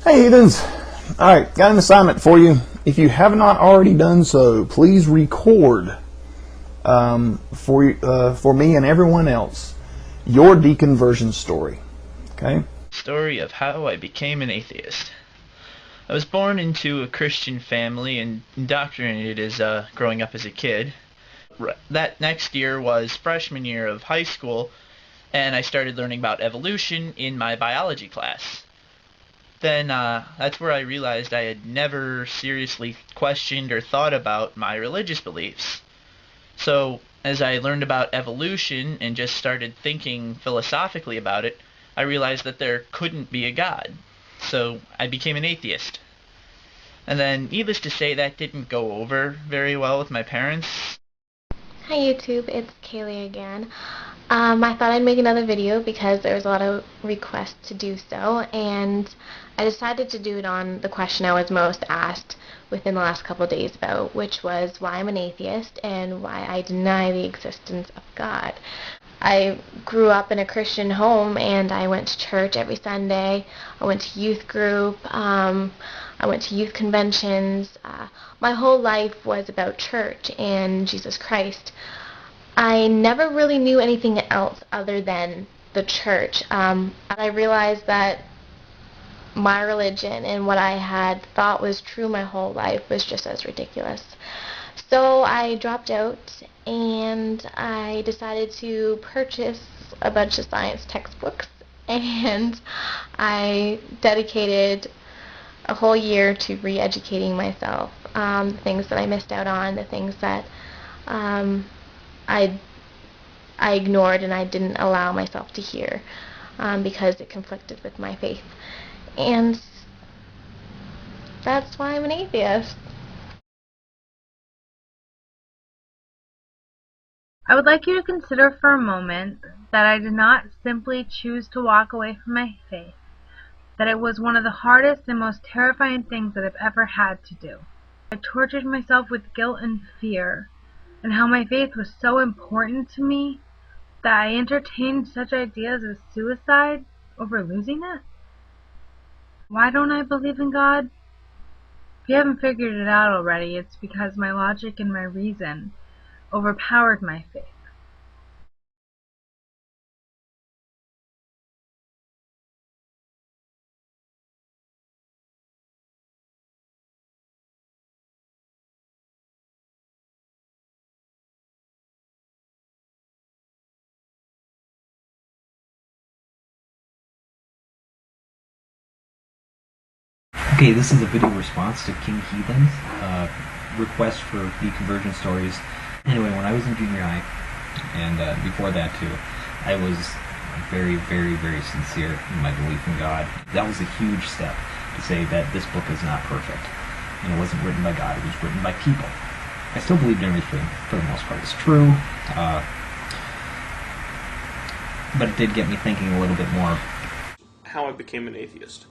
Hey heathens! Alright, got an assignment for you. If you have not already done so, please record for me and everyone else your deconversion story. Okay? Story of how I became an atheist. I was born into a Christian family and indoctrinated as growing up as a kid. That next year was freshman year of high school, and I started learning about evolution in my biology class. Then that's where I realized I had never seriously questioned or thought about my religious beliefs. So as I learned about evolution and just started thinking philosophically about it, I realized that there couldn't be a God. So I became an atheist. And then, needless to say, that didn't go over very well with my parents. Hi YouTube, it's Kaylee again. I thought I'd make another video because there was a lot of requests to do so, and I decided to do it on the question I was most asked within the last couple of days about, which was why I'm an atheist and why I deny the existence of God. I grew up in a Christian home and I went to church every Sunday. I went to youth group. I went to youth conventions. My whole life was about church and Jesus Christ. I never really knew anything else other than the church. I realized that my religion and what I had thought was true my whole life was just as ridiculous. So I dropped out and I decided to purchase a bunch of science textbooks, and I dedicated a whole year to re-educating myself, the things that I missed out on, the things that I ignored and I didn't allow myself to hear because it conflicted with my faith. And that's why I'm an atheist. I would like you to consider for a moment that I did not simply choose to walk away from my faith, that it was one of the hardest and most terrifying things that I've ever had to do. I tortured myself with guilt and fear, and how my faith was so important to me that I entertained such ideas as suicide over losing it. Why don't I believe in God? If you haven't figured it out already, it's because my logic and my reason overpowered my faith. Okay, this is a video response to King Heathen's request for deconversion stories. Anyway, when I was in junior high, and before that too, I was very, very, very sincere in my belief in God. That was a huge step to say that this book is not perfect. And it wasn't written by God, it was written by people. I still believed everything, for the most part, is true, but it did get me thinking a little bit more. How I became an atheist.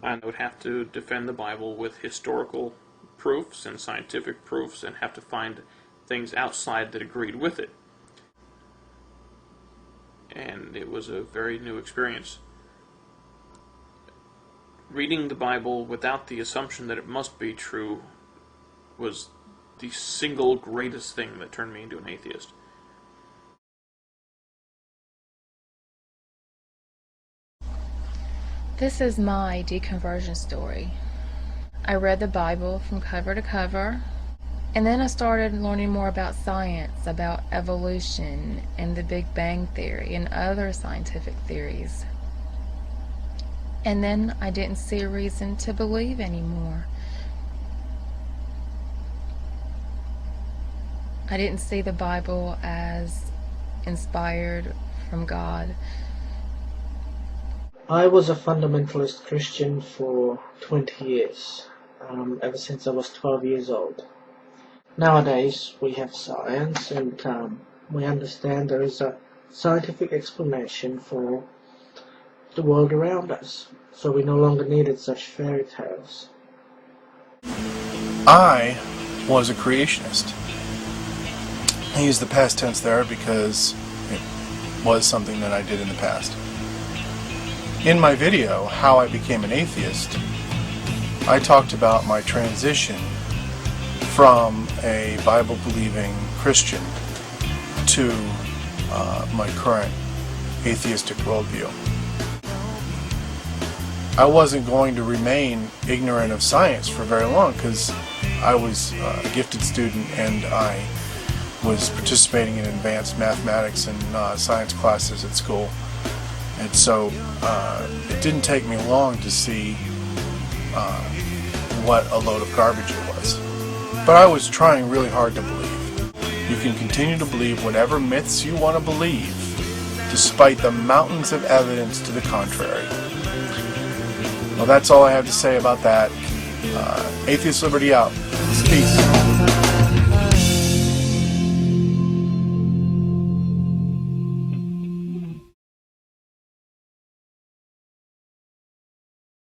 I would have to defend the Bible with historical proofs and scientific proofs and have to find things outside that agreed with it. And it was a very new experience. Reading the Bible without the assumption that it must be true was the single greatest thing that turned me into an atheist. This is my deconversion story. I read the Bible from cover to cover, and then I started learning more about science, about evolution and the Big Bang Theory and other scientific theories. And then I didn't see a reason to believe anymore. I didn't see the Bible as inspired from God. I was a fundamentalist Christian for 20 years, ever since I was 12 years old. Nowadays we have science and we understand there is a scientific explanation for the world around us, so we no longer needed such fairy tales. I was a creationist. I use the past tense there because it was something that I did in the past. In my video, How I Became an Atheist, I talked about my transition from a Bible-believing Christian to my current atheistic worldview. I wasn't going to remain ignorant of science for very long because I was a gifted student and I was participating in advanced mathematics and science classes at school. And so it didn't take me long to see what a load of garbage it was. But I was trying really hard to believe. You can continue to believe whatever myths you want to believe, despite the mountains of evidence to the contrary. Well, that's all I have to say about that. Atheist Liberty out. Peace.